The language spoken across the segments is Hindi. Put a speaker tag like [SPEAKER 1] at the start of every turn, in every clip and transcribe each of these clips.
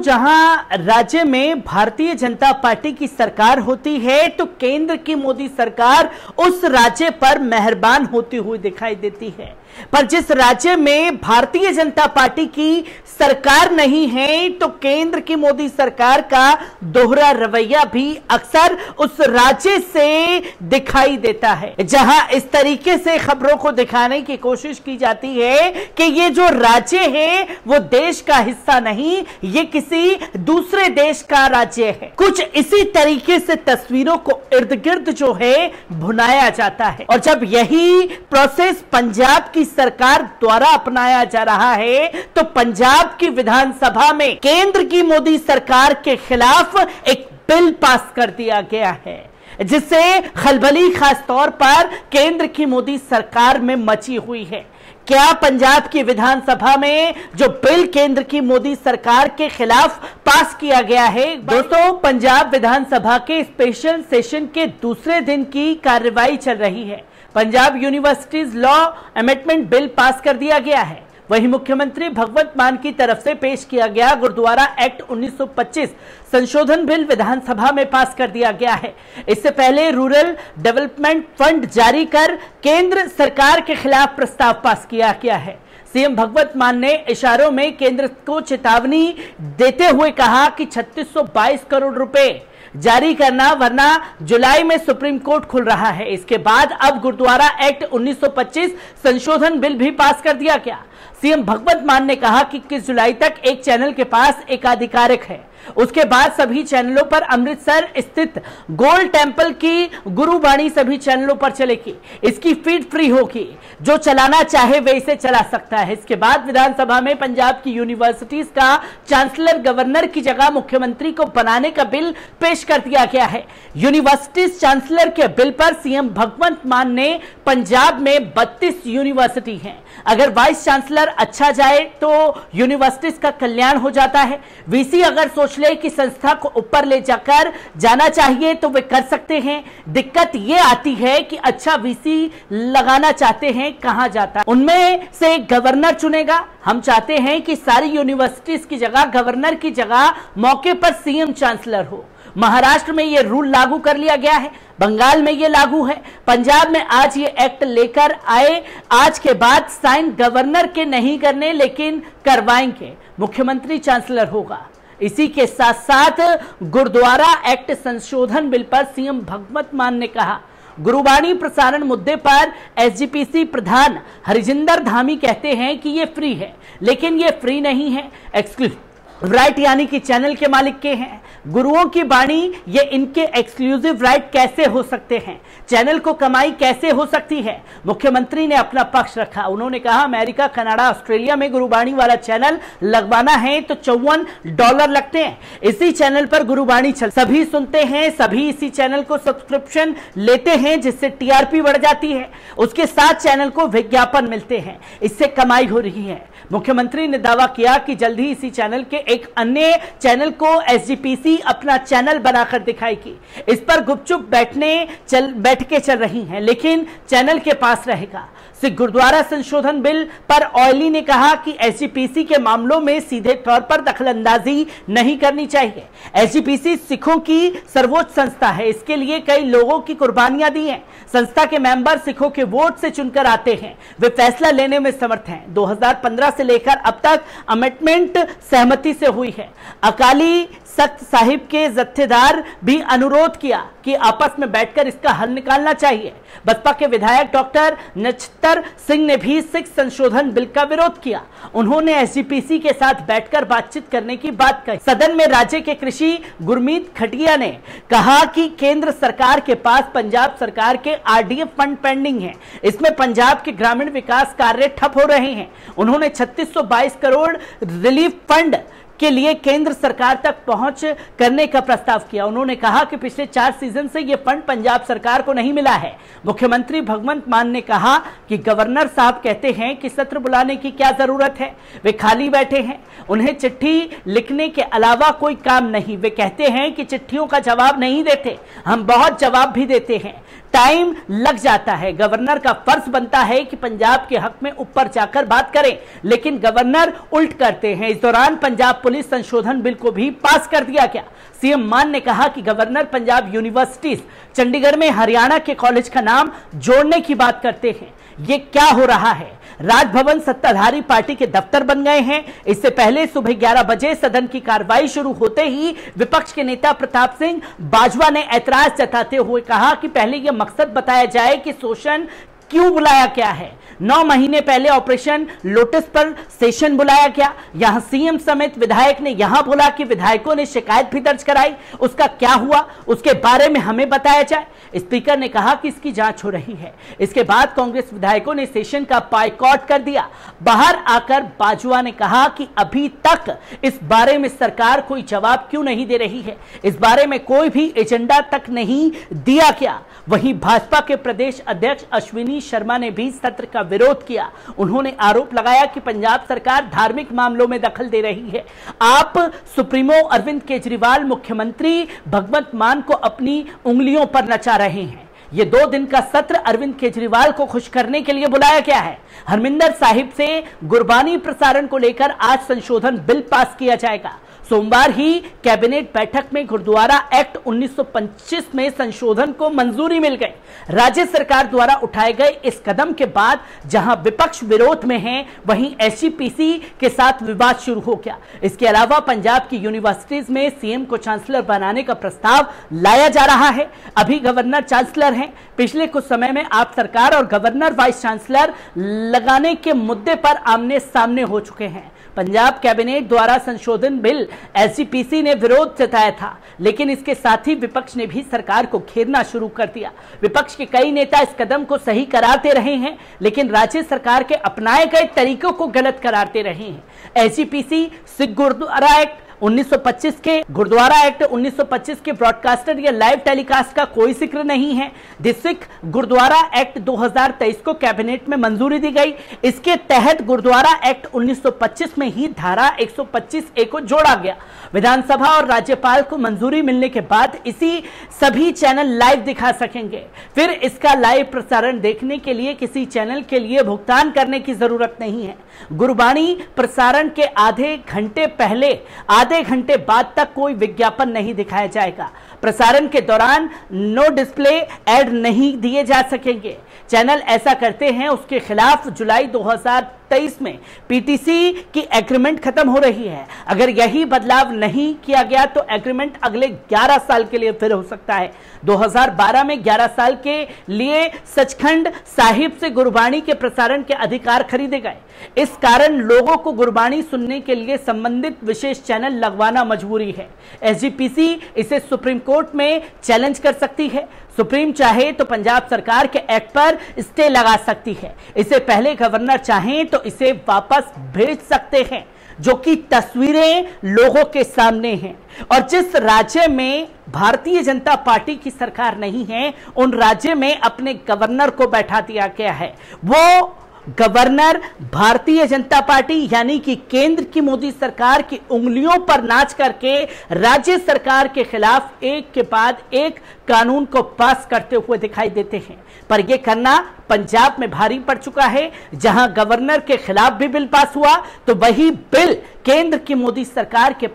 [SPEAKER 1] जहां राज्य में भारतीय जनता पार्टी की सरकार होती है तो केंद्र की मोदी सरकार उस राज्य पर मेहरबान होती हुई दिखाई देती है, पर जिस राज्य में भारतीय जनता पार्टी की सरकार नहीं है तो केंद्र की मोदी सरकार का दोहरा रवैया भी अक्सर उस राज्य से दिखाई देता है। जहां इस तरीके से खबरों को दिखाने की कोशिश की जाती है कि ये जो राज्य है वो देश का हिस्सा नहीं, ये किसी दूसरे देश का राज्य है। कुछ इसी तरीके से तस्वीरों को इर्द गिर्द जो है भुनाया जाता है, और जब यही प्रोसेस पंजाब की सरकार द्वारा अपनाया जा रहा है तो पंजाब की विधानसभा में केंद्र की मोदी सरकार के खिलाफ एक बिल पास कर दिया गया है, जिससे खलबली खास तौर पर केंद्र की मोदी सरकार में मची हुई है। क्या पंजाब की विधानसभा में जो बिल केंद्र की मोदी सरकार के खिलाफ पास किया गया है, दोस्तों पंजाब विधानसभा के स्पेशल सेशन के दूसरे दिन की कार्रवाई चल रही है। Punjab universities law amendment bill pass कर दिया गया है। वहीं मुख्यमंत्री भगवंत मान की तरफ से पेश किया गया गुरुद्वारा एक्ट 1925 संशोधन बिल विधानसभा में पास कर दिया गया है। इससे पहले रूरल डेवलपमेंट फंड जारी कर केंद्र सरकार के खिलाफ प्रस्ताव पास किया गया है। सीएम भगवंत मान ने इशारों में केंद्र को चेतावनी देते हुए कहा कि 3622 करोड़ रुपए जारी करना, वरना जुलाई में सुप्रीम कोर्ट खुल रहा है। इसके बाद अब गुरुद्वारा एक्ट 1925 संशोधन बिल भी पास कर दिया गया। सीएम भगवंत मान ने कहा कि 21 जुलाई तक एक चैनल के पास एकाधिकारक है, उसके बाद सभी चैनलों पर अमृतसर स्थित गोल्ड टेंपल की गुरुबाणी सभी चैनलों पर चलेगी। इसकी फीड फ्री होगी, जो चलाना चाहे वे इसे चला सकता है। इसके बाद विधानसभा में पंजाब की यूनिवर्सिटीज का चांसलर गवर्नर की जगह मुख्यमंत्री को बनाने का बिल पेश कर दिया गया है। यूनिवर्सिटीज चांसलर के बिल पर सीएम भगवंत मान ने पंजाब में 32 यूनिवर्सिटी हैं, अगर वाइस चांसलर अच्छा जाए तो यूनिवर्सिटीज का कल्याण हो जाता है। वीसी अगर सोच ले कि संस्था को ऊपर ले जाकर जाना चाहिए तो वे कर सकते हैं। दिक्कत ये आती है कि अच्छा वीसी लगाना चाहते हैं, कहां जाता है, उनमें से गवर्नर चुनेगा। हम चाहते हैं कि सारी यूनिवर्सिटीज की जगह गवर्नर की जगह मौके पर सीएम चांसलर हो। महाराष्ट्र में यह रूल लागू कर लिया गया है, बंगाल में यह लागू है, पंजाब में आज ये एक्ट लेकर आए। आज के बाद साइन गवर्नर के नहीं करने, लेकिन करवाएंगे, मुख्यमंत्री चांसलर होगा। इसी के साथ साथ गुरुद्वारा एक्ट संशोधन बिल पर सीएम भगवंत मान ने कहा, गुरुबाणी प्रसारण मुद्दे पर एसजीपीसी प्रधान हरिजिंदर धामी कहते हैं कि ये फ्री है, लेकिन ये फ्री नहीं है, एक्सक्लूसिव राइट यानी कि चैनल के मालिक के हैं। गुरुओं की बाणी ये इनके एक्सक्लूसिव राइट कैसे हो सकते हैं, चैनल को कमाई कैसे हो सकती है। मुख्यमंत्री ने अपना पक्ष रखा, उन्होंने कहा अमेरिका, कनाडा, ऑस्ट्रेलिया में गुरुबाणी वाला चैनल लगवाना है तो $54 लगते हैं। इसी चैनल पर गुरुबाणी सभी सुनते हैं, सभी इसी चैनल को सब्सक्रिप्शन लेते हैं, जिससे टीआरपी बढ़ जाती है, उसके साथ चैनल को विज्ञापन मिलते हैं, इससे कमाई हो रही है। मुख्यमंत्री ने दावा किया कि जल्द ही इसी चैनल के एक अन्य चैनल को एसजीपीसी अपना चैनल बनाकर दिखाएगी। इस पर गुपचुप बैठकें चल रही हैं, लेकिन चैनल के पास रहेगा। सिख गुरुद्वारा संशोधन बिल पर ऑयली ने कहा कि एसजीपीसी के मामलों में सीधे तौर पर दखलंदाजी नहीं करनी चाहिए। एसजीपीसी सिखों की सर्वोच्च संस्था है, इसके लिए कई लोगों की कुर्बानियां दी हैं। संस्था के मेंबर सिखों के वोट से चुनकर आते हैं, वे फैसला लेने में समर्थ हैं। 2015 से लेकर अब तक अमेंडमेंट सहमति से हुई है। अकाली सख्त साहिब के जत्थेदार भी अनुरोध किया कि आपस में बैठकर इसका हल निकालना चाहिए। बसपा के विधायक डॉक्टर नक्षतर सिंह ने भी सिख संशोधन बिल का विरोध किया। उन्होंने एसजीपीसी के साथ बैठकर बातचीत करने की बात कही। सदन में राज्य के कृषि गुरमीत खटिया ने कहा कि केंद्र सरकार के पास पंजाब सरकार के आरडीएफ फंड पेंडिंग है, इसमें पंजाब के ग्रामीण विकास कार्य ठप हो रहे हैं। उन्होंने 3622 करोड़ रिलीफ फंड के लिए केंद्र सरकार तक पहुंच करने का प्रस्ताव किया। उन्होंने कहा कि पिछले 4 सीजन से यह फंड पंजाब सरकार को नहीं मिला है। मुख्यमंत्री भगवंत मान ने कहा कि गवर्नर साहब कहते हैं कि सत्र बुलाने की क्या जरूरत है, वे खाली बैठे हैं, उन्हें चिट्ठी लिखने के अलावा कोई काम नहीं। वे कहते हैं कि चिट्ठियों का जवाब नहीं देते, हम बहुत जवाब भी देते हैं। टाइम लग जाता है। गवर्नर का फर्ज बनता है कि पंजाब के हक में ऊपर जाकर बात करें, लेकिन गवर्नर उल्ट करते हैं। इस दौरान पंजाब पुलिस संशोधन बिल को भी पास कर दिया गया। सीएम मान ने कहा कि गवर्नर पंजाब यूनिवर्सिटीज चंडीगढ़ में हरियाणा के कॉलेज का नाम जोड़ने की बात करते हैं। ये क्या हो रहा है? राजभवन सत्ताधारी पार्टी के दफ्तर बन गए हैं। इससे पहले सुबह 11 बजे सदन की कार्रवाई शुरू होते ही विपक्ष के नेता प्रताप सिंह बाजवा ने ऐतराज जताते हुए कहा कि पहले यह मकसद बताया जाए कि शोषण क्यों बुलाया गया है। 9 महीने पहले ऑपरेशन लोटस पर सेशन बुलाया गया। यहां सीएम समेत विधायक ने यहां बोला कि विधायकों ने शिकायत भी दर्ज कराई, उसका क्या हुआ उसके बारे में हमें बताया जाए। स्पीकर ने कहा कि इसकी जांच हो रही है। इसके बाद कांग्रेस विधायकों ने सेशन का बायकॉट कर दिया। बाहर आकर बाजवा ने कहा कि अभी तक इस बारे में सरकार कोई जवाब क्यों नहीं दे रही है, इस बारे में कोई भी एजेंडा तक नहीं दिया गया। वहीं भाजपा के प्रदेश अध्यक्ष अश्विनी शर्मा ने भी सत्र का विरोध किया। उन्होंने आरोप लगाया कि पंजाब सरकार धार्मिक मामलों में दखल दे रही है। आप सुप्रीमो अरविंद केजरीवाल मुख्यमंत्री भगवंत मान को अपनी उंगलियों पर नचा रहे हैं। ये 2 दिन का सत्र अरविंद केजरीवाल को खुश करने के लिए बुलाया गया है। हरमिंदर साहिब से गुरबानी प्रसारण को लेकर आज संशोधन बिल पास किया जाएगा। सोमवार ही कैबिनेट बैठक में गुरुद्वारा एक्ट 1925 में संशोधन को मंजूरी मिल गई। राज्य सरकार द्वारा उठाए गए इस कदम के बाद जहां विपक्ष विरोध में है, वहीं एसजीपीसी के साथ विवाद शुरू हो गया। इसके अलावा पंजाब की यूनिवर्सिटीज में सीएम को चांसलर बनाने का प्रस्ताव लाया जा रहा है। अभी गवर्नर चांसलर हैं। पिछले कुछ समय में आप सरकार और गवर्नर वाइस चांसलर लगाने के मुद्दे पर आमने सामने हो चुके हैं। पंजाब कैबिनेट द्वारा संशोधन बिल एसजीपीसी ने विरोध जताया था, लेकिन इसके साथ ही विपक्ष ने भी सरकार को घेरना शुरू कर दिया। विपक्ष के कई नेता इस कदम को सही करारते रहे हैं, लेकिन राज्य सरकार के अपनाए गए तरीकों को गलत करारते रहे हैं। एसजीपीसी सिख गुरुद्वारा एक्ट 1925 के गुरुद्वारा एक्ट 1925 के ब्रॉडकास्टर या लाइव टेलीकास्ट का कोई जिक्र नहीं है। सिख गुरुद्वारा एक्ट 2023 को कैबिनेट में मंजूरी दी गई। इसके तहत गुरुद्वारा एक्ट 1925 में ही धारा 125A को जोड़ा गया। विधानसभा और राज्यपाल को मंजूरी मिलने के बाद इसी सभी चैनल लाइव दिखा सकेंगे। फिर इसका लाइव प्रसारण देखने के लिए किसी चैनल के लिए भुगतान करने की जरूरत नहीं है। गुरबाणी प्रसारण के आधे घंटे पहले आधे घंटे बाद तक कोई विज्ञापन नहीं दिखाया जाएगा। प्रसारण के दौरान नो डिस्प्ले ऐड नहीं दिए जा सकेंगे। चैनल ऐसा करते हैं उसके खिलाफ जुलाई 2023 में पीटीसी की एग्रीमेंट खत्म हो रही है। अगर यही बदलाव नहीं किया गया तो एग्रीमेंट अगले 11 साल के लिए फिर हो सकता है। 2012 में 11 साल के लिए सचखंड साहिब से गुरबाणी के प्रसारण के अधिकार खरीदे गए। इस कारण लोगों को गुरबाणी सुनने के लिए संबंधित विशेष चैनल लगवाना मजबूरी है। एसजीपीसी इसे सुप्रीम कोर्ट में चैलेंज कर सकती है। सुप्रीम चाहे तो पंजाब सरकार के एक्ट पर स्टे लगा सकती है। इससे पहले गवर्नर चाहें तो इसे वापस भेज सकते हैं, जो कि तस्वीरें लोगों के सामने हैं। और जिस राज्य में भारतीय जनता पार्टी की सरकार नहीं है, उन राज्य में अपने गवर्नर को बैठा दिया गया है। वो गवर्नर भारतीय जनता पार्टी यानी कि केंद्र की मोदी सरकार की उंगलियों पर नाच करके राज्य सरकार के खिलाफ एक के बाद एक कानून को पास करते हुए दिखाई देते हैं। पर यह करना पंजाब में भारी पड़ चुका है। जहां गवर्नर के खिलाफ भी बिल पास हुआ, तो वही बिल केंद्र की मोदी सरकार के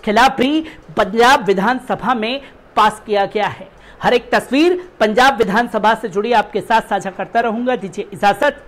[SPEAKER 1] खिलाफ भी पंजाब विधानसभा में पास किया गया है। हर एक तस्वीर पंजाब विधानसभा से जुड़ी आपके साथ साझा करता रहूंगा। दीजिए इजाजत।